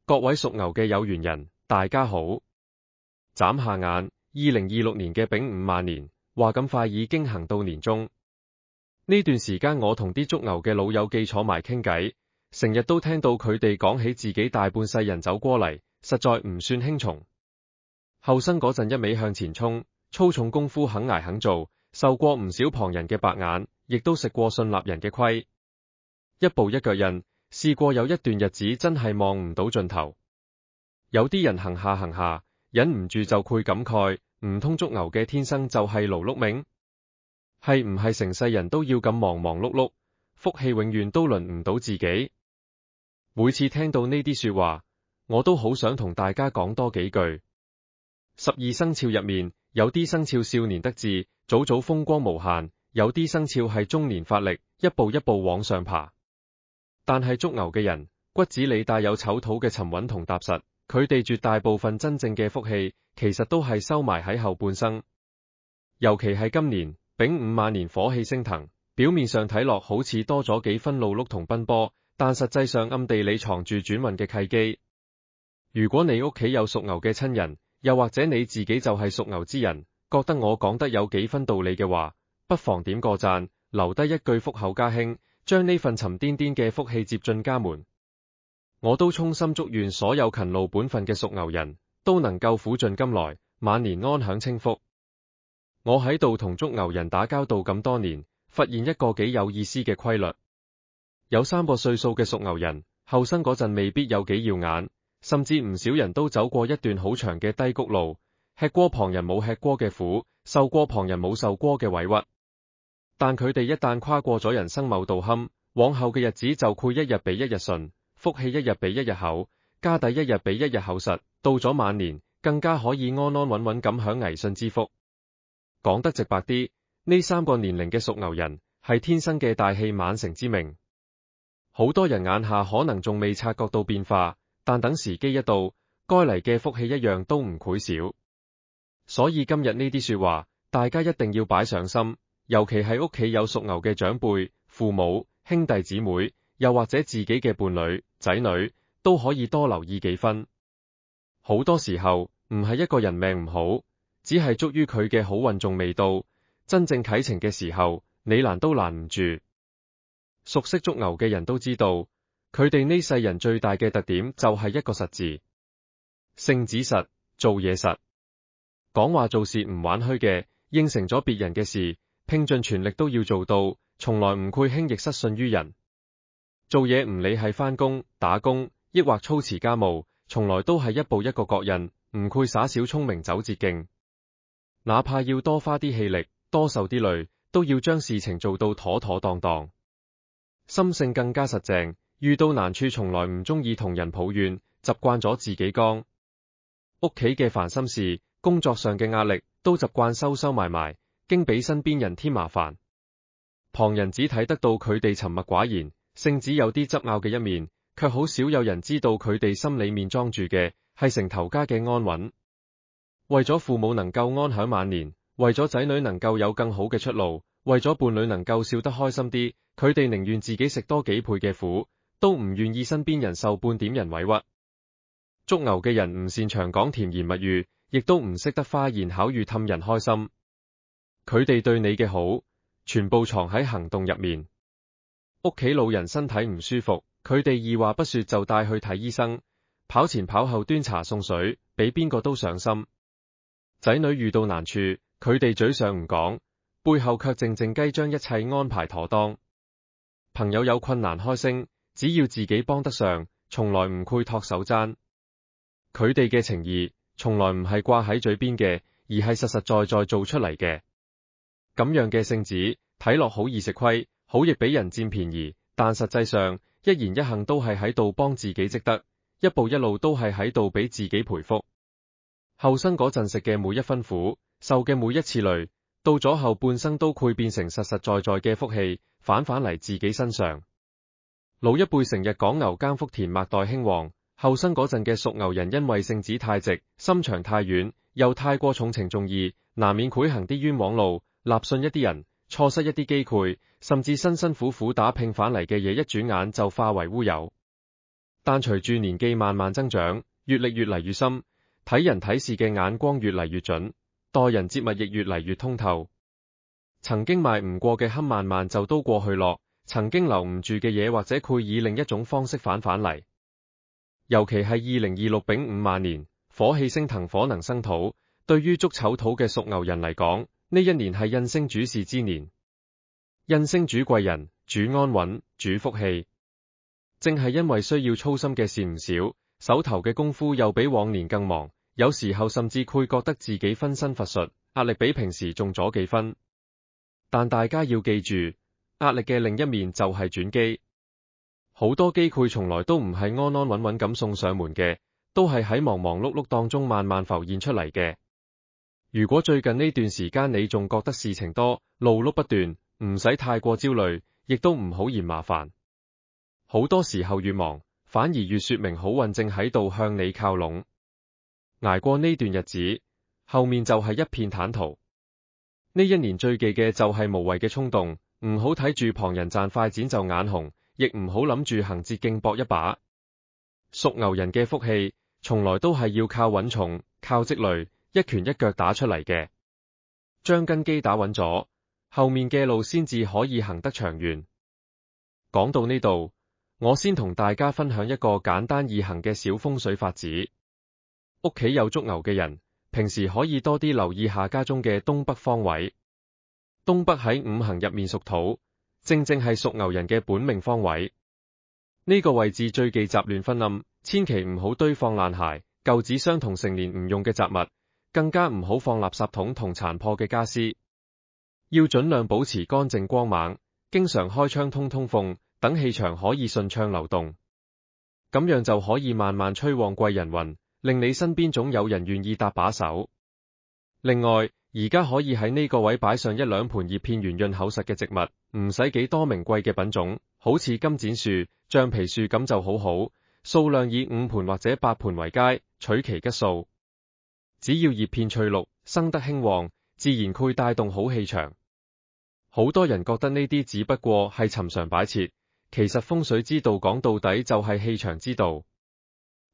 各位屬牛嘅有緣人，大家好。眨下眼，2026年嘅丙午晚年，話咁快已經行到年中。呢段時間我同啲屬牛嘅老友記坐埋傾偈，成日都聽到佢哋講起自己大半世人走過嚟，實在唔算輕重。後生嗰陣一味向前衝，粗重功夫肯捱肯做，受過唔少旁人嘅白眼，亦都食過信納人嘅虧。一步一腳印，試過有一段日子真係望唔到盡頭。有啲人行下行下，忍唔住就會感慨，唔通屬牛嘅天生就係勞碌命？係唔係成世人都要咁忙忙碌碌，福氣永遠都輪唔到自己？每次聽到呢啲說話，我都好想同大家講多幾句。12生肖入面，有啲生肖少年得志，早早風光無限；有啲生肖係中年發力，一步一步往上爬。但係屬牛嘅人，骨子裏帶有丑土嘅沉穩同踏實，佢哋絕大部分真正嘅福氣，其實都係收埋喺後半生。尤其係今年丙午晚年，火氣升騰，表面上睇落好似多咗幾分勞碌同奔波，但實際上暗地裏藏住轉運嘅契機。如果你屋企有屬牛嘅親人，又或者你自己就係屬牛之人，覺得我講得有幾分道理嘅話，不妨點個讚，留低一句福後家興，將呢份沉甸甸嘅福氣接進家門。我都衷心祝願所有勤勞本分嘅屬牛人都能夠苦盡甘來，晚年安享清福。我喺度同屬牛人打交道咁多年，發現一個幾有意思嘅規律。有3個歲數嘅屬牛人，後生嗰陣未必有幾耀眼，甚至唔少人都走過一段好長嘅低谷路，吃過旁人冇吃過嘅苦，受過旁人冇受過嘅委屈。但佢哋一旦跨過咗人生某道坎，往後嘅日子就會一日比一日順，福氣一日比一日厚，家底一日比一日厚實，到咗晚年更加可以安安穩穩咁享危信之福。講得直白啲，呢3個年齡嘅屬牛人係天生嘅大器晚成之命。好多人眼下可能仲未察覺到變化，但等時機一到，該嚟嘅福氣一樣都唔會少。所以今日呢啲說話，大家一定要擺上心，尤其係屋企有屬牛嘅長輩、父母、兄弟姊妹，又或者自己嘅伴侶、仔女，都可以多留意幾分。好多時候唔係一個人命唔好，只係捉於佢嘅好運仲未到，真正啟程嘅時候，你攔都攔唔住。熟悉屬牛嘅人都知道，佢哋呢世人最大嘅特點就係一個實字，性子實，做嘢實，講話做事唔玩虛嘅，應承咗別人嘅事，拼盡全力都要做到，從來唔會輕易失信於人。做嘢唔理係返工、打工，抑或操持家務，從來都係一步一個腳印，唔會耍小聰明走捷徑。哪怕要多花啲氣力，多受啲累，都要將事情做到妥妥當當。心性更加實淨，遇到難處從來唔中意同人抱怨，習慣咗自己剛。屋企嘅煩心事，工作上嘅壓力，都習慣收埋埋，經俾身邊人添麻煩。旁人只睇得到佢哋沉默寡言，性子有啲執拗嘅一面，卻好少有人知道佢哋心裏面裝住嘅係成頭家嘅安穩。為咗父母能夠安享晚年，為咗仔女能夠有更好嘅出路，為咗伴侶能夠笑得開心啲，佢哋寧願自己食多幾倍嘅苦，都唔願意身邊人受半點人委屈。屬牛嘅人唔擅長講甜言蜜語，亦都唔識得花言巧語氹人開心。佢哋對你嘅好，全部藏喺行動入面。屋企老人身體唔舒服，佢哋二話不說就帶去睇醫生，跑前跑後端茶送水，比邊個都上心。仔女遇到難處，佢哋嘴上唔講，背後卻靜靜雞將一切安排妥當。朋友有困難開聲，只要自己幫得上，從來唔會托手踭。佢哋嘅情義，從來唔係掛喺嘴邊嘅，而係實實在在做出嚟嘅。咁樣嘅性子，睇落好易食虧，好易俾人佔便宜，但實際上一言一行都係喺度幫自己積德，一步一路都係喺度俾自己賠福。後生嗰陣食嘅每一分苦，受嘅每一次累，到咗後半生都會變成實實在在嘅福氣，返嚟自己身上。老一輩成日講牛耕福田麥代興旺，後生嗰陣嘅屬牛人因為性子太直，心腸太軟，又太過重情重義，難免會行啲冤枉路，立信一啲人，錯失一啲機會，甚至辛辛苦苦打拼返嚟嘅嘢，一轉眼就化為烏有。但隨住年紀慢慢增長，閱歷越嚟越深，睇人睇事嘅眼光越嚟越準，待人接物亦越嚟越通透。曾經邁唔過嘅坎慢慢就都過去落，曾經留唔住嘅嘢或者會以另一種方式返嚟。尤其係2026丙午晚年，火氣升騰，火能生土，對於捉丑土嘅屬牛人嚟講，呢一年係印星主事之年。印星主貴人，主安穩，主福氣。正係因為需要操心嘅事唔少，手頭嘅功夫又比往年更忙，有時候甚至會覺得自己分身乏術，壓力比平時重咗幾分。但大家要記住，壓力嘅另一面就係轉機。好多機會從來都唔係安安穩穩咁送上門嘅，都係喺忙忙碌碌當中慢慢浮現出嚟嘅。如果最近呢段時間你仲覺得事情多，勞碌不斷，唔使太過焦慮，亦都唔好嫌麻煩。好多時候越忙，反而越說明好運正喺度向你靠攏。捱過呢段日子，後面就係一片坦途。呢一年最忌嘅就係無謂嘅衝動，唔好睇住旁人賺快錢就眼紅，亦唔好諗住行捷徑搏一把。屬牛人嘅福氣，從來都係要靠穩重，靠積累，一拳一腳打出嚟嘅。將根基打穩咗，後面嘅路先至可以行得長遠。講到呢度，我先同大家分享一個簡單易行嘅小風水法子。屋企有屬牛嘅人，平時可以多啲留意下家中嘅東北方位。東北喺五行入面屬土，正正係屬牛人嘅本命方位。呢個位置最忌雜亂昏暗，千祈唔好堆放爛鞋、舊紙箱同成年唔用嘅雜物，更加唔好放垃圾桶同殘破嘅家私。要盡量保持乾淨光猛，經常開窗通風，等氣場可以順暢流動，咁樣就可以慢慢催旺貴人運，令你身邊總有人願意搭把手。另外，而家可以喺呢個位擺上一兩盆葉片圓潤厚實嘅植物，唔使幾多名貴嘅品種，好似金剪樹、橡皮樹咁就好，數量以5盆或者8盆為佳，取其吉數。只要葉片翠綠，生得興旺，自然會帶動好氣場。好多人覺得呢啲只不過係尋常擺設，其實風水之道講到底就係氣場之道。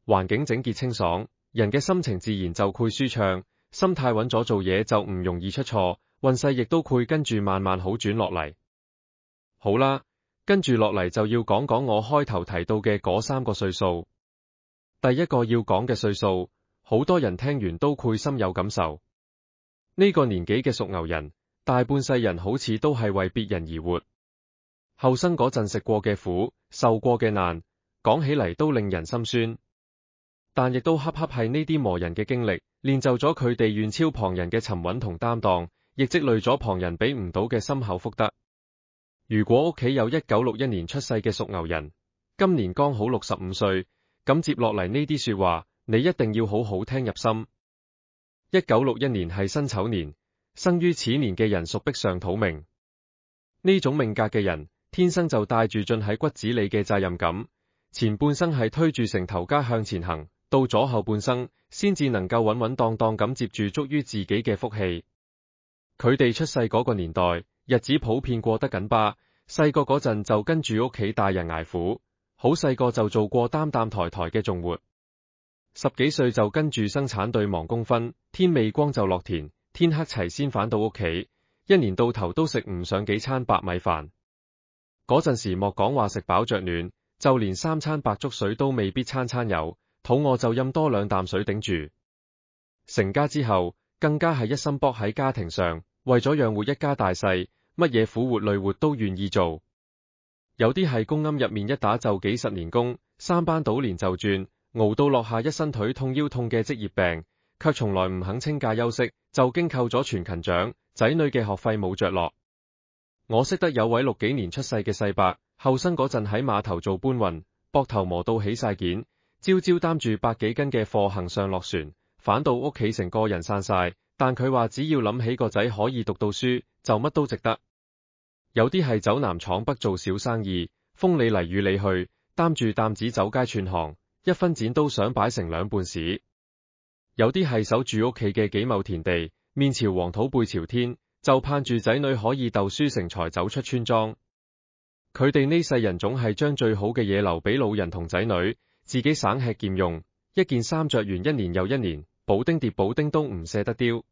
環境整潔清爽，人嘅心情自然就會舒暢，心態穩咗，做嘢就唔容易出錯，運勢亦都會跟住慢慢好轉落嚟。好啦，跟住落嚟就要講講我開頭提到嘅嗰3個歲數。第一個要講嘅歲數，好多人聽完都會深有感受。呢個年紀嘅屬牛人，大半世人好似都係為別人而活。後生嗰陣食過嘅苦，受過嘅難，講起嚟都令人心酸。但亦都恰恰係呢啲磨人嘅經歷，練就咗佢哋遠超旁人嘅沉穩同擔當，亦積累咗旁人俾唔到嘅深厚福德。如果屋企有1961年出世嘅屬牛人，今年剛好65歲，咁接落嚟呢啲說話，你一定要好好聽入心。1961年係辛丑年，生於此年嘅人屬壁上土命。呢種命格嘅人，天生就帶住進喺骨子裏嘅責任感，前半生係推住成頭家向前行，到咗後半生，先至能夠穩穩當當咁接住足於自己嘅福氣。佢哋出世嗰個年代，日子普遍過得緊巴，細個嗰陣就跟住屋企大人捱苦，好細個就做過擔擔抬抬嘅重活，10幾歲就跟住生產隊忙工分，天未光就落田，天黑齊先返到屋企，一年到頭都食唔上幾餐白米飯。嗰陣時莫講話食飽着暖，就連3餐白粥水都未必餐餐有，肚餓就飲多2啖水頂住。成家之後，更加係一心搏喺家庭上，為咗養活一家大細，乜嘢苦活累活都願意做。有啲係公庵入面一打就幾10年工，3班倒年就轉，熬到落下一身腿痛腰痛嘅職業病，卻從來唔肯清假休息，就經扣咗全勤獎，仔女嘅學費冇着落。我識得有位60幾年出世嘅細伯，後生嗰陣喺碼頭做搬運，膊頭磨到起晒件，朝朝擔住100幾斤嘅貨行上落船，返到屋企成個人散晒，但佢話只要諗起個仔可以讀到書，就乜都值得。有啲係走南闖北做小生意，風裏嚟雨裏去，擔住擔子走街串行，一分錢都想擺成兩半市。有啲係守住屋企嘅幾畝田地，面朝黃土背朝天，就盼住仔女可以讀書成才走出村莊。佢哋呢世人總係將最好嘅嘢留俾老人同仔女，自己省吃儉用，一件衫着完一年又一年，補丁疊補丁都唔捨得丟。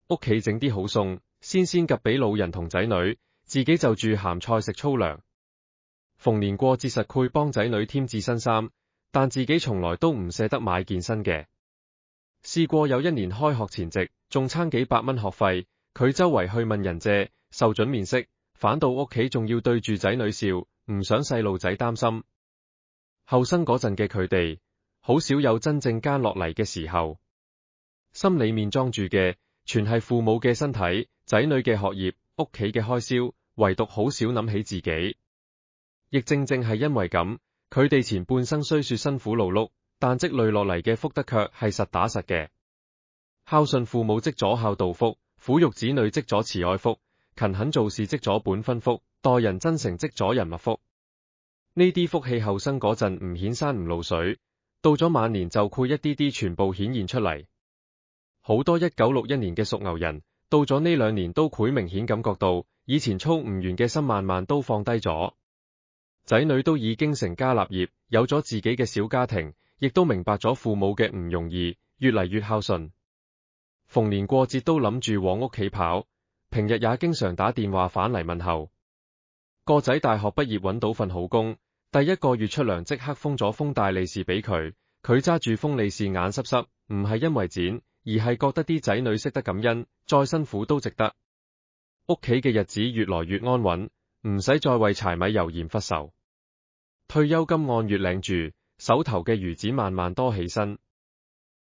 屋企整啲好餸，先夾俾老人同仔女，自己就住鹹菜食粗糧。逢年過節實會幫仔女添置新衫，但自己從來都唔捨得買件新嘅。試過有一年開學前夕，仲差幾百蚊學費，佢周圍去問人借，受準面色，返到屋企仲要對住仔女笑，唔想細路仔擔心。後生嗰陣嘅佢哋，好少有真正艱落嚟嘅時候，心裏面裝住嘅，全係父母嘅身體、仔女嘅學業、屋企嘅開銷，唯獨好少諗起自己。亦正正係因為咁，佢哋前半生雖說辛苦勞碌，但積累落嚟嘅福德卻係實打實嘅。孝順父母積咗孝道福，撫育子女積咗慈愛福，勤懇做事積咗本分福，待人真誠積咗人脈福。呢啲福氣後生嗰陣唔顯山唔露水，到咗晚年就攰一啲啲全部顯現出嚟。好多1961年嘅屬牛人，到咗呢2年都攰，明顯感覺到以前操唔完嘅心慢慢都放低咗。仔女都已經成家立業，有咗自己嘅小家庭，亦都明白咗父母嘅唔容易，越嚟越孝順。逢年過節都諗住往屋企跑，平日也經常打電話返嚟問候。個仔大學畢業揾到份好工，第1個月出糧即刻封咗封大利是俾佢，佢揸住封利是眼濕濕，唔係因為錢，而係覺得啲仔女識得感恩，再辛苦都值得。屋企嘅日子越來越安穩，唔使再為柴米油鹽發愁。退休金按月領住，手頭嘅餘錢慢慢多起身。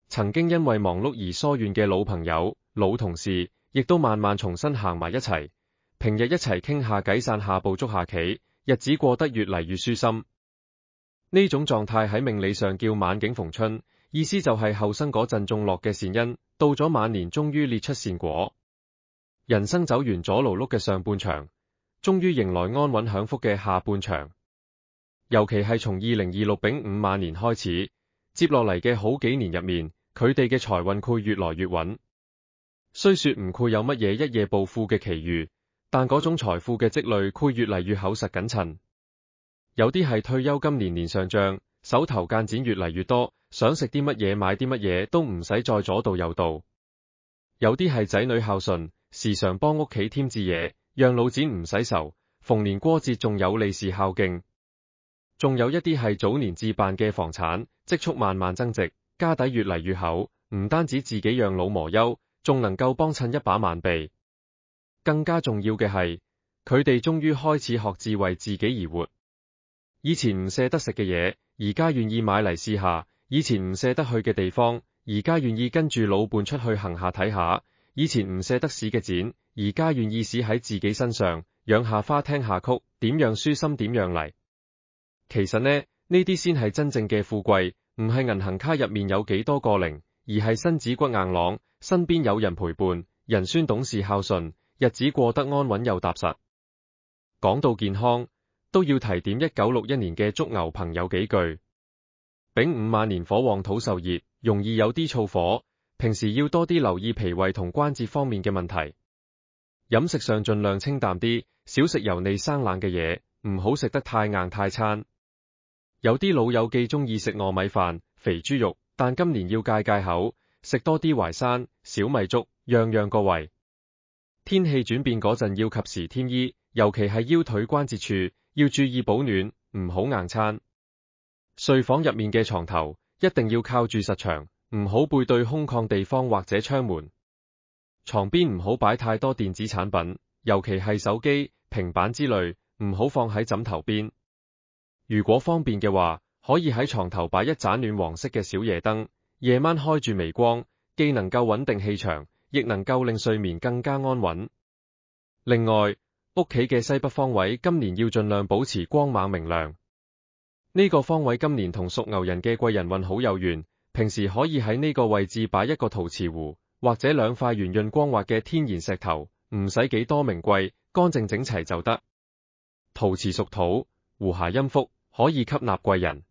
曾經因為忙碌而疏遠嘅老朋友、老同事，亦都慢慢重新行埋一齊。平日一齊傾下偈、散下步、捉下棋，日子過得越嚟越舒心。呢種狀態喺命理上叫晚景逢春，意思就係後生嗰陣種落嘅善因，到咗晚年終於結出善果。人生走完咗勞碌嘅上半場，終於迎來安穩享福嘅下半場。尤其係從2026丙午晚年開始，接落嚟嘅好幾年入面，佢哋嘅財運會越來越穩。雖說唔會有乜嘢一夜暴富嘅奇遇，但嗰種財富嘅積累會越嚟越厚實緊襯。有啲係退休金年年上漲，手頭間錢越嚟越多，想食啲乜嘢買啲乜嘢都唔使再左道右道。有啲係仔女孝順，時常幫屋企添置嘢，讓老錢唔使愁，逢年過節仲有利是孝敬。仲有一啲係早年置辦嘅房產，積蓄慢慢增值，家底越嚟越厚，唔單止自己養老無憂，仲能夠幫襯一把萬備。更加重要嘅係，佢哋終於開始學智為自己而活。以前唔捨得食嘅嘢，而家願意買嚟試下；以前唔捨得去嘅地方，而家願意跟住老伴出去行下睇下；以前唔捨得使嘅錢，而家願意使喺自己身上，養下花聽下曲，點樣舒心點樣嚟。其實呢啲先係真正嘅富貴，唔係銀行卡入面有幾多個零，而係身子骨硬朗，身邊有人陪伴，人孫懂事孝順，日子過得安穩又踏實。講到健康，都要提點1961年嘅屬牛朋友幾句。丙午晚年火旺土受熱，容易有啲燥火，平時要多啲留意脾胃同關節方面嘅問題。飲食上盡量清淡啲，少食油膩生冷嘅嘢，唔好食得太硬太餐。有啲老友記中意食糯米飯、肥豬肉，但今年要戒口，食多啲淮山、小米粥，樣樣個胃。天氣轉變嗰陣要及時添衣，尤其係腰腿關節處，要注意保暖，唔好硬撐。睡房入面嘅床頭一定要靠住實牆，唔好背對空曠地方或者窗門。床邊唔好擺太多電子產品，尤其係手機、平板之類，唔好放喺枕頭邊。如果方便嘅話，可以喺床頭擺一盞暖黃色嘅小夜燈，夜晚開住微光，既能夠穩定氣場，亦能夠令睡眠更加安穩。另外，屋企嘅西北方位今年要盡量保持光猛明亮。呢個方位今年同屬牛人嘅貴人運好有緣，平時可以喺呢個位置擺一個陶瓷壺，或者2塊圓潤光滑嘅天然石頭，唔使幾多名貴，乾淨整齊就得。陶瓷屬土，壺下陰福，可以吸納貴人。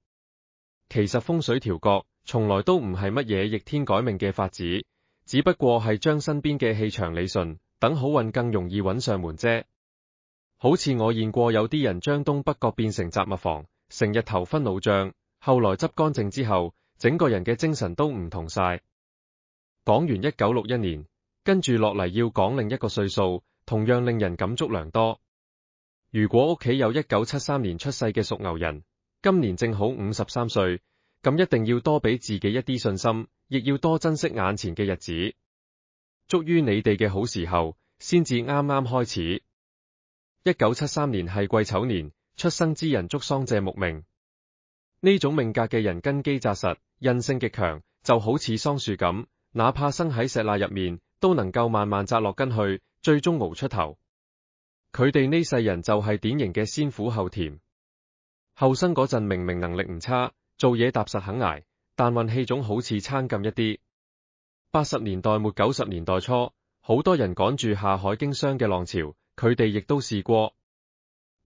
其實風水調角從來都唔係乜嘢逆天改命嘅法子，只不過係將身邊嘅氣場理順，等好運更容易揾上門啫。好似我見過有啲人將東北角變成雜物房，成日頭昏腦脹，後來執乾淨之後，整個人嘅精神都唔同晒。講完1961年，跟住落嚟要講另一個歲數，同樣令人感觸良多。如果屋企有1973年出世嘅屬牛人，今年正好53歲，咁一定要多俾自己一啲信心，亦要多珍惜眼前嘅日子。祝於你哋嘅好時候，先至啱啱開始。1973年係癸丑年，出生之人祝喪謝木命。呢種命格嘅人根基紮實，韌性極強，就好似桑樹咁，哪怕生喺石罅入面，都能夠慢慢扎落根去，最終熬出頭。佢哋呢世人就係典型嘅先苦後甜。後生嗰陣明明能力唔差，做嘢踏實肯捱，但運氣總好似差咁一啲。80年代末90年代初，好多人趕住下海經商嘅浪潮，佢哋亦都試過。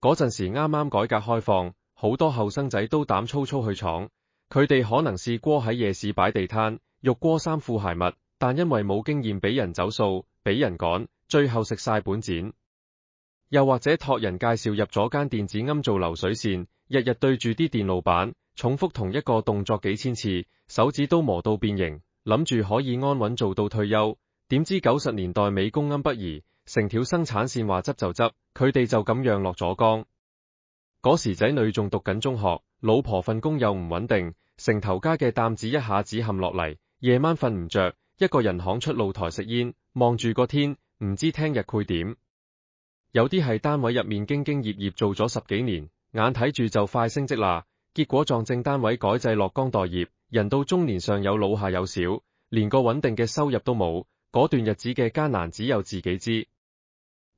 嗰陣時啱啱改革開放，好多後生仔都膽粗粗去闖，佢哋可能試過喺夜市擺地攤，肉鍋衫褲鞋襪，但因為冇經驗俾人走數，俾人趕，最後食晒本錢。又或者託人介紹入咗間電子鵪做流水線，日日對住啲電路板，重複同一個動作幾千次，手指都磨到變形，諗住可以安穩做到退休。點知90年代尾公鵪不移，成條生產線話執就執，佢哋就咁樣落咗崗。嗰時仔女仲讀緊中學，老婆份工又唔穩定，成頭家嘅擔子一下子冚落嚟，夜晚瞓唔着，一個人行出露台食煙，望住個天，唔知聽日會點。有啲係單位入面兢兢業業做咗10幾年，眼睇住就快升職啦，結果撞正單位改制落崗待業，人到中年上有老下有小，連個穩定嘅收入都冇，嗰段日子嘅艱難只有自己知。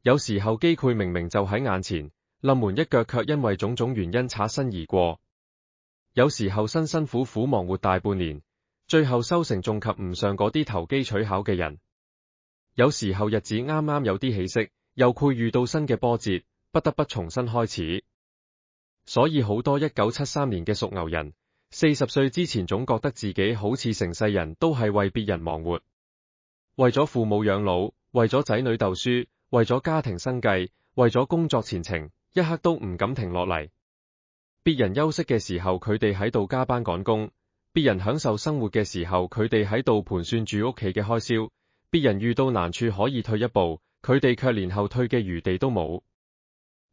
有時候機會明明就喺眼前，臨門一腳卻因為種種原因擦身而過。有時候辛辛苦苦忙活大半年，最後收成仲及唔上嗰啲投機取巧嘅人。有時候日子啱啱有啲起色，又會遇到新嘅波折，不得不重新開始。所以好多1973年嘅屬牛人，40歲之前總覺得自己好似成世人都係為別人忙活，為咗父母養老，為咗仔女讀書，為咗家庭生計，為咗工作前程，一刻都唔敢停落嚟。別人休息嘅時候，佢哋喺度加班趕工；別人享受生活嘅時候，佢哋喺度盤算住屋企嘅開銷；別人遇到難處可以退一步，佢哋卻連後退嘅餘地都冇。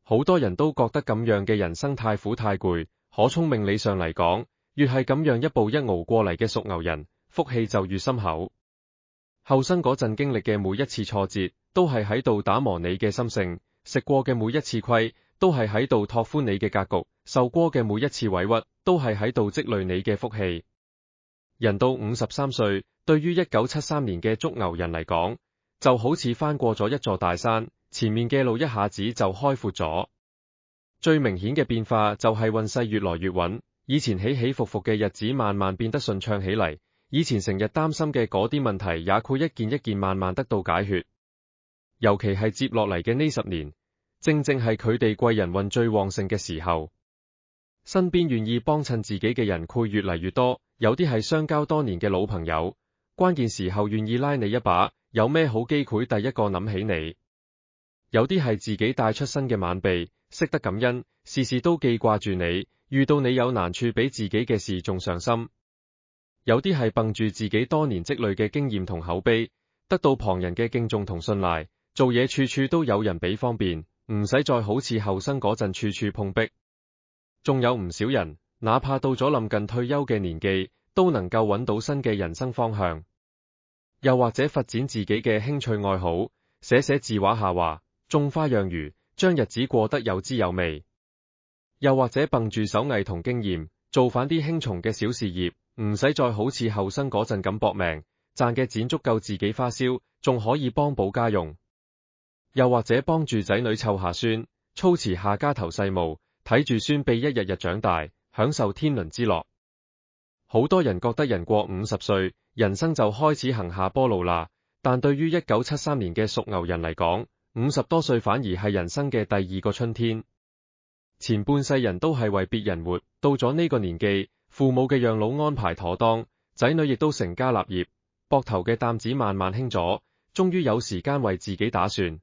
好多人都覺得咁樣嘅人生太苦太攰，可聰明理上嚟講，越係咁樣一步一熬過嚟嘅屬牛人，福氣就越深厚。後生嗰陣經歷嘅每一次挫折，都係喺度打磨你嘅心性；食過嘅每一次虧，都係喺度拓寬你嘅格局；受過嘅每一次委屈，都係喺度積累你嘅福氣。人到53歲，對於1973年嘅屬牛人嚟講，就好似翻過咗一座大山，前面嘅路一下子就開闊咗。最明顯嘅變化就係運勢越來越穩，以前起起伏伏嘅日子慢慢變得順暢起嚟，以前成日擔心嘅嗰啲問題也會一件一件慢慢得到解決。尤其係接落嚟嘅呢10年，正正係佢哋貴人運最旺盛嘅時候，身邊願意幫襯自己嘅人會越嚟越多，有啲係相交多年嘅老朋友，關鍵時候願意拉你一把，有咩好機會第一個諗起你。有啲係自己帶出身嘅晚輩，識得感恩，事事都記掛住你，遇到你有難處比自己嘅事仲上心。有啲係憑住自己多年積累嘅經驗同口碑，得到旁人嘅敬重同信賴，做嘢處處都有人俾方便，唔使再好似後生嗰陣處處碰壁。仲有唔少人，哪怕到咗臨近退休嘅年紀，都能夠揾到新嘅人生方向。又或者發展自己嘅興趣愛好，寫寫字畫下畫，種花養魚，將日子過得有滋有味。又或者憑住手藝同經驗，做返啲輕鬆嘅小事業，唔使再好似後生嗰陣咁搏命，賺嘅錢足夠自己花銷，仲可以幫補家用。又或者幫住仔女湊下孫，操持下家頭細務，睇住孫輩一日日長大，享受天倫之樂。好多人覺得人過50歲，人生就開始行下坡路啦，但對於1973年嘅屬牛人嚟講，50多歲反而係人生嘅第二個春天。前半世人都係為別人活，到咗呢個年紀，父母嘅養老安排妥當，仔女亦都成家立業，膊頭嘅擔子慢慢輕咗，終於有時間為自己打算。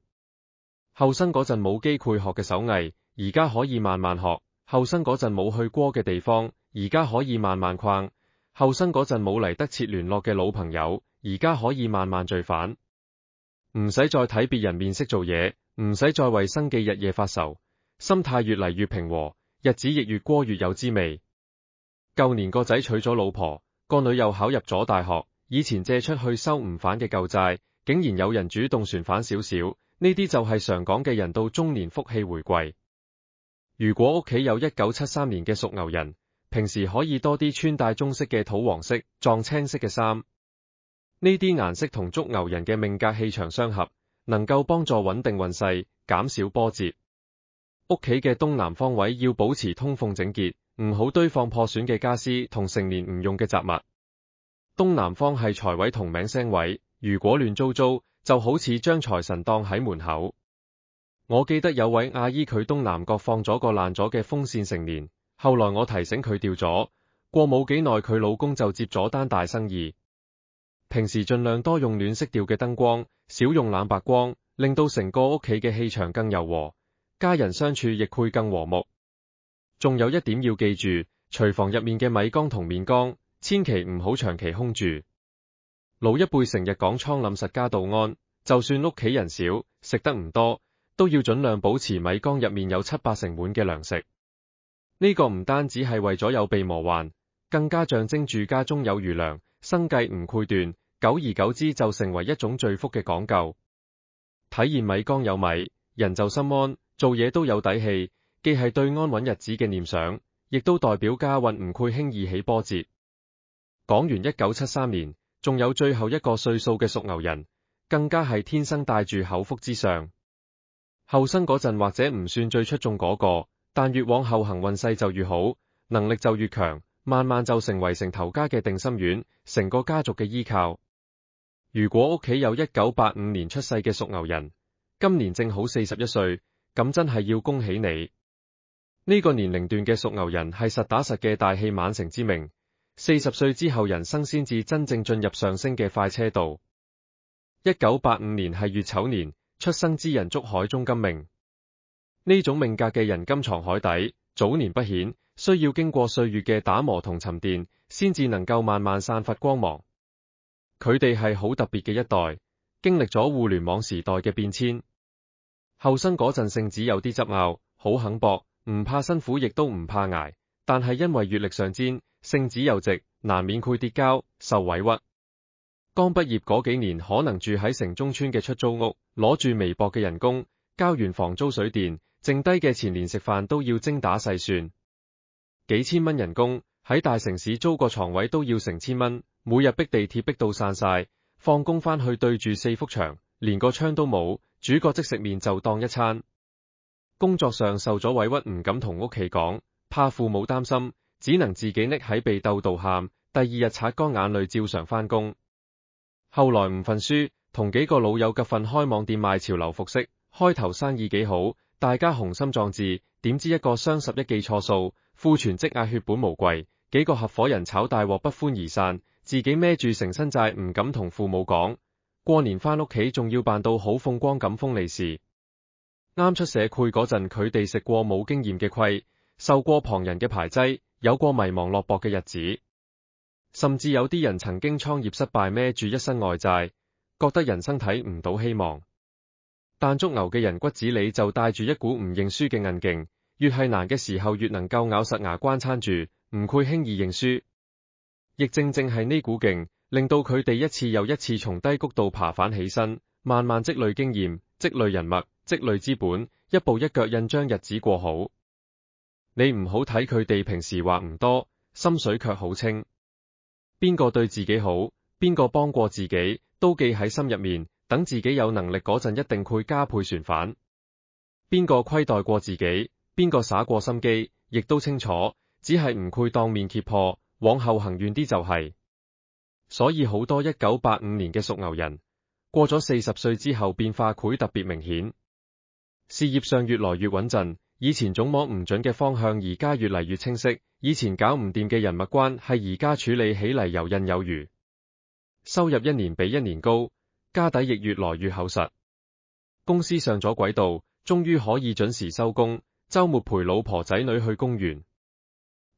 後生嗰陣冇機會學嘅手藝，而家可以慢慢學；後生嗰陣冇去過嘅地方，而家可以慢慢逛；後生嗰陣冇嚟得切聯絡嘅老朋友，而家可以慢慢聚返。唔使再睇別人面色做嘢，唔使再為生計日夜發愁，心態越嚟越平和，日子亦越過越有滋味。舊年個仔娶咗老婆，個女又考入咗大學，以前借出去收唔返嘅舊債，竟然有人主動旋返少少，呢啲就係常講嘅人到中年福氣回歸。如果屋企有1973年嘅屬牛人，平時可以多啲穿戴中式嘅土黃色、撞青色嘅衫，呢啲顏色同屬牛人嘅命格氣場相合，能夠幫助穩定運勢，減少波折。屋企嘅東南方位要保持通風整潔，唔好堆放破損嘅家私同成年唔用嘅雜物。東南方係財位同名聲位，如果亂糟糟，就好似將財神當喺門口。我記得有位阿姨佢東南角放咗個爛咗嘅風扇成年，後來我提醒佢掉咗，過冇幾耐佢老公就接咗單大生意。平時盡量多用暖色調嘅燈光，少用冷白光，令到成個屋企嘅氣場更柔和，家人相處亦會更和睦。仲有一點要記住，廚房入面嘅米缸同麵缸，千祈唔好長期空住。老一輩成日講倉廩實家道安，就算屋企人少，食得唔多，都要盡量保持米缸入面有7-8成滿嘅糧食。呢個唔單止係為咗有備無患，更加象徵住家中有餘糧，生計唔潰斷，久而久之就成為一種聚福嘅講究。體現米缸有米，人就心安，做嘢都有底氣，既係對安穩日子嘅念想，亦都代表家運唔會輕易起波折。講完1973年，仲有最後一個歲數嘅屬牛人，更加係天生帶住口福之相。後生嗰陣或者唔算最出眾嗰個，但越往後行運勢就越好，能力就越強，慢慢就成為成頭家嘅定心丸，成個家族嘅依靠。如果屋企有1985年出世嘅屬牛人，今年正好41歲，咁真係要恭喜你。呢個年齡段嘅屬牛人係實打實嘅大器晚成之命，40歲之後人生先至真正進入上升嘅快車道。1985年係乙丑年，出生之人捉海中金命。呢種命格嘅人金藏海底，早年不顯，需要經過歲月嘅打磨同沉澱，先至能夠慢慢散發光芒。佢哋係好特別嘅一代，經歷咗互聯網時代嘅變遷。後生嗰陣性子有啲執拗，好肯搏，唔怕辛苦亦都唔怕捱，但係因為閱歷上尖，性子又直，難免會跌跤，受委屈。剛畢業嗰幾年可能住喺城中村嘅出租屋，攞住微薄嘅人工，交完房租水電，剩低嘅錢連食飯都要精打細算。幾千蚊人工，喺大城市租個床位都要成千蚊，每日逼地鐵逼到散晒，放工返去對住4幅牆，連個窗都冇，煮個即食麵就當一餐。工作上受咗委屈唔敢同屋企講，怕父母擔心，只能自己匿喺被竇度喊，第二日擦乾眼淚照常返工。後來唔份書，同幾個老友夾份開網店賣潮流服飾，開頭生意幾好，大家雄心壯志，點知一個雙11記錯數，庫存積壓血本無歸，幾個合夥人炒大鑊不歡而散，自己孭住成身債唔敢同父母講，過年返屋企仲要扮到好風光咁封利是。啱出社會嗰陣，佢哋食過冇經驗嘅虧，受過旁人嘅排擠，有過迷茫落魄嘅日子。甚至有啲人曾經創業失敗，孭住一身外債，覺得人生睇唔到希望。但屬牛嘅人骨子裏就帶住一股唔認輸嘅韌勁，越係難嘅時候越能夠咬實牙關撐住，唔會輕易認輸。亦正正係呢股勁，令到佢哋一次又一次從低谷度爬返起身，慢慢積累經驗，積累人脈，積累資本，一步一腳印將日子過好。你唔好睇佢哋平時話唔多，心水卻好清。邊個對自己好，邊個幫過自己，都記喺心入面，等自己有能力嗰陣一定會加倍旋返。邊個虧待過自己，邊個灑過心機，亦都清楚，只係唔會當面揭破，往後行遠啲就係。所以好多1985年嘅屬牛人，過咗40歲之後變化會特別明顯，事業上越來越穩陣，以前總摸唔準嘅方向而家越嚟越清晰，以前搞唔掂嘅人脈關係而家處理起嚟游刃有餘，收入一年比一年高，家底亦越來越厚實，公司上咗軌道，終於可以準時收工，週末陪老婆仔女去公園。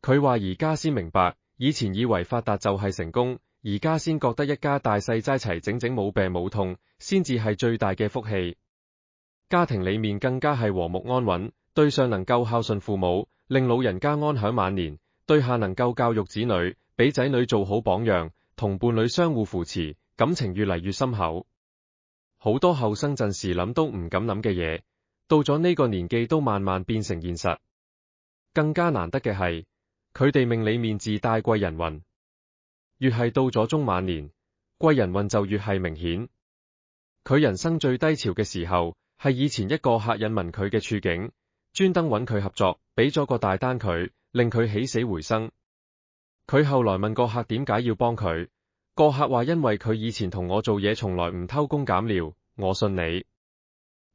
佢話而家先明白，以前以為發達就係成功，而家先覺得一家大細齋齊整整冇病冇痛，先至係最大嘅福氣。家庭裏面更加係和睦安穩，對上能夠孝順父母，令老人家安享晚年，對下能夠教育子女，俾仔女做好榜樣，同伴侶相互扶持，感情越嚟越深厚。好多後生陣時諗都唔敢諗嘅嘢，到咗呢個年紀都慢慢變成現實。更加難得嘅係，佢哋命裏面自帶貴人運，越係到咗中晚年，貴人運就越係明顯。佢人生最低潮嘅時候，係以前一個客引聞佢嘅處境，專登揾佢合作，俾咗個大單佢，令佢起死回生。佢後來問個客點解要幫佢，個客話因為佢以前同我做嘢從來唔偷工減料，我信你。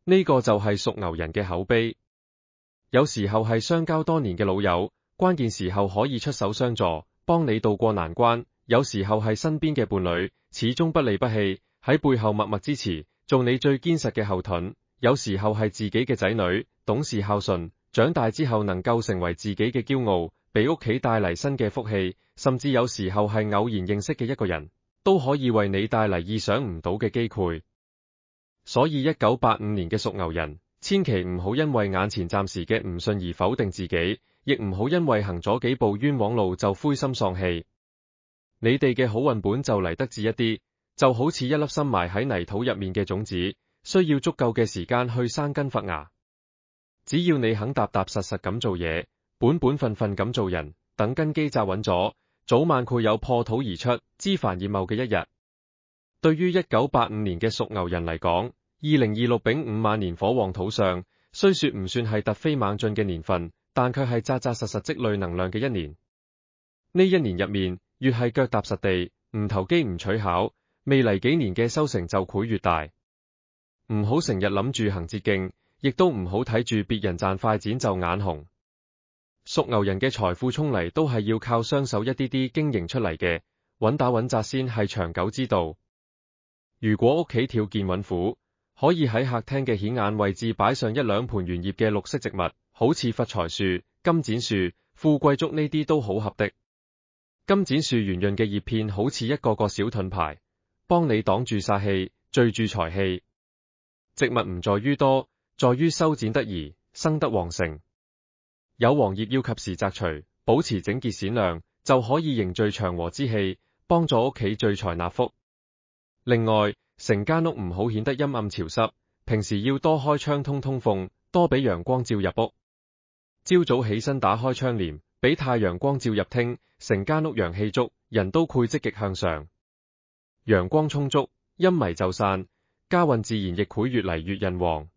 呢個就係屬牛人嘅口碑。有時候係相交多年嘅老友，關鍵時候可以出手相助，幫你渡過難關。有時候係身邊嘅伴侶，始終不離不棄，喺背後默默支持，做你最堅實嘅後盾。有時候係自己嘅仔女，懂事孝順，長大之後能夠成為自己嘅驕傲，俾屋企帶嚟新嘅福氣。甚至有時候係偶然認識嘅一個人，都可以為你帶嚟意想唔到嘅機會。所以1985年嘅屬牛人，千祈唔好因為眼前暫時嘅唔順而否定自己，亦唔好因為行咗幾步冤枉路就灰心喪氣。你哋嘅好運本就嚟得遲一啲，就好似一粒深埋喺泥土入面嘅種子，需要足夠嘅時間去生根發芽。只要你肯踏踏實實咁做嘢，本本分分咁做人，等根基紮穩咗，早晚會有破土而出、枝繁葉茂嘅一日。對於1985年嘅屬牛人嚟講，2026丙午晚年火旺土上，雖說唔算係突飛猛進嘅年份，但卻係扎扎實實積累能量嘅一年。呢一年入面，越係腳踏實地，唔投機唔取巧，未來幾年嘅收成就會越大。唔好成日諗住行捷徑，亦都唔好睇住別人賺快錢就眼紅。屬牛人嘅財富沖嚟都係要靠雙手一啲啲經營出嚟嘅，穩打穩紮先係長久之道。如果屋企條件穩苦，可以喺客廳嘅顯眼位置擺上一兩盆圓葉嘅綠色植物，好似發財樹、金盞樹、富貴竹呢啲都好合的。金盞樹圓潤嘅葉片好似一個個小盾牌，幫你擋住煞氣，聚住財氣。植物唔在於多，在於修剪得宜，生得旺盛。有黃葉要及時摘除，保持整潔閃亮，就可以凝聚祥和之氣，幫助屋企聚財納福。另外，成間屋唔好顯得陰暗潮濕，平時要多開窗通風，多俾陽光照入屋。朝早起身打開窗簾，俾太陽光照入廳，成間屋陽氣足，人都會積極向上。陽光充足，陰霾就散，家運自然亦會越嚟越人旺。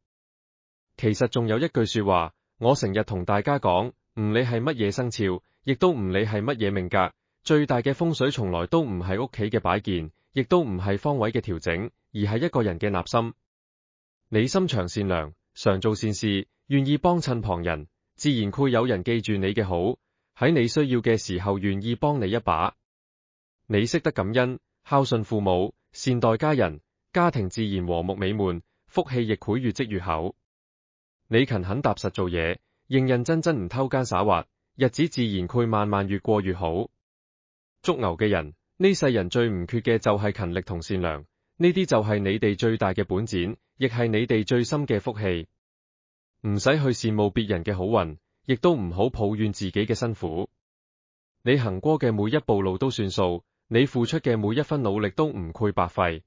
其實仲有一句說話，我成日同大家講，唔理係乜嘢生肖，亦都唔理係乜嘢命格，最大嘅風水從來都唔係屋企嘅擺件，亦都唔係方位嘅調整，而係一個人嘅納心。你心腸善良，常做善事，願意幫襯旁人，自然會有人記住你嘅好，喺你需要嘅時候願意幫你一把。你識得感恩，孝順父母，善待家人，家庭自然和睦美滿，福氣亦會越積越厚。你勤懇踏實做嘢，認認真真唔偷奸耍滑，日子自然會慢慢越過越好。屬牛嘅人，呢世人最唔缺嘅就係勤力同善良，呢啲就係你哋最大嘅本錢，亦係你哋最深嘅福氣。唔使去羨慕別人嘅好運，亦都唔好抱怨自己嘅辛苦。你行過嘅每一步路都算數，你付出嘅每一分努力都唔會白費。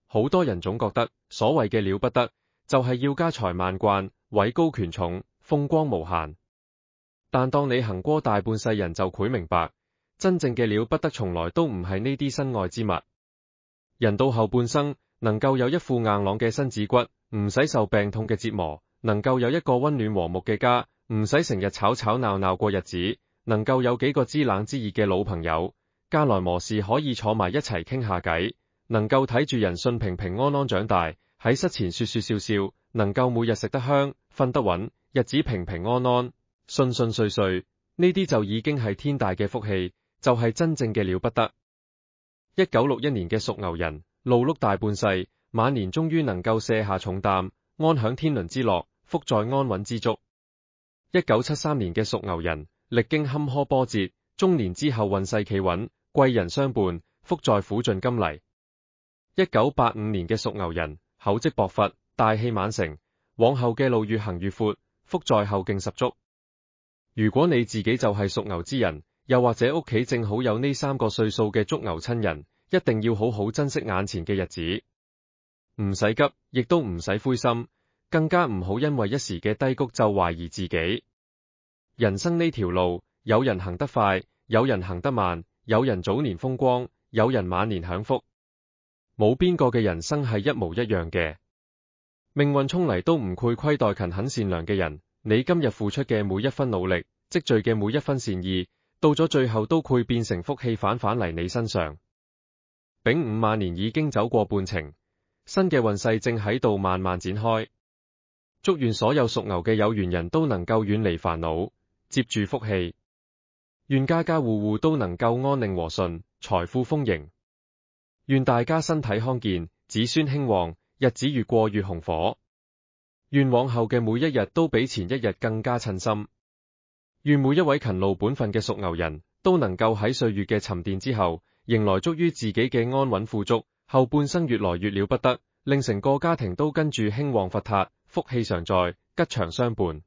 好多人總覺得所謂嘅了不得，就係要家財萬貫、位高權重、風光無限。但當你行過大半世人就會明白，真正嘅了不得從來都唔係呢啲身外之物。人到後半生，能夠有一副硬朗嘅身子骨，唔使受病痛嘅折磨，能夠有一個溫暖和睦嘅家，唔使成日吵吵鬧鬧過日子，能夠有幾個知冷知熱嘅老朋友，間來磨事可以坐埋一齊傾下偈，能夠睇住人信平平安安長大，喺膝前說說笑笑，能夠每日食得香，瞓得穩，日子平平安安，順順遂遂，呢啲就已經係天大嘅福氣，就係真正嘅了不得。1961年嘅屬牛人，勞碌大半世，晚年終於能夠卸下重擔，安享天倫之樂，福在安穩之足。1973年嘅屬牛人，歷經坎坷波折，中年之後運勢企穩，貴人相伴，福在苦盡甘來。1985年嘅屬牛人，厚積薄發，大器晚成，往後嘅路越行越闊，福在後勁十足。如果你自己就係屬牛之人，又或者屋企正好有呢3個歲數嘅屬牛親人，一定要好好珍惜眼前嘅日子，唔使急，亦都唔使灰心，更加唔好因為一時嘅低谷就懷疑自己。人生呢條路，有人行得快，有人行得慢，有人早年風光，有人晚年享福，冇邊個嘅人生係一模一樣嘅。命運沖嚟都唔會虧待勤懇善良嘅人，你今日付出嘅每一分努力，積聚嘅每一分善意，到咗最後都會變成福氣返返嚟你身上。丙午晚年已經走過半程，新嘅運勢正喺度慢慢展開。祝願所有屬牛嘅有緣人都能夠遠離煩惱，接住福氣。願家家戶戶都能夠安寧和順，財富豐盈。願大家身體康健，子孫興旺，日子越過越紅火。願往後嘅每一日都比前一日更加稱心。願每一位勤勞本分嘅屬牛人都能夠喺歲月嘅沉澱之後，迎來足於自己嘅安穩富足，後半生越來越了不得，令成個家庭都跟住興旺發達，福氣常在，吉祥相伴。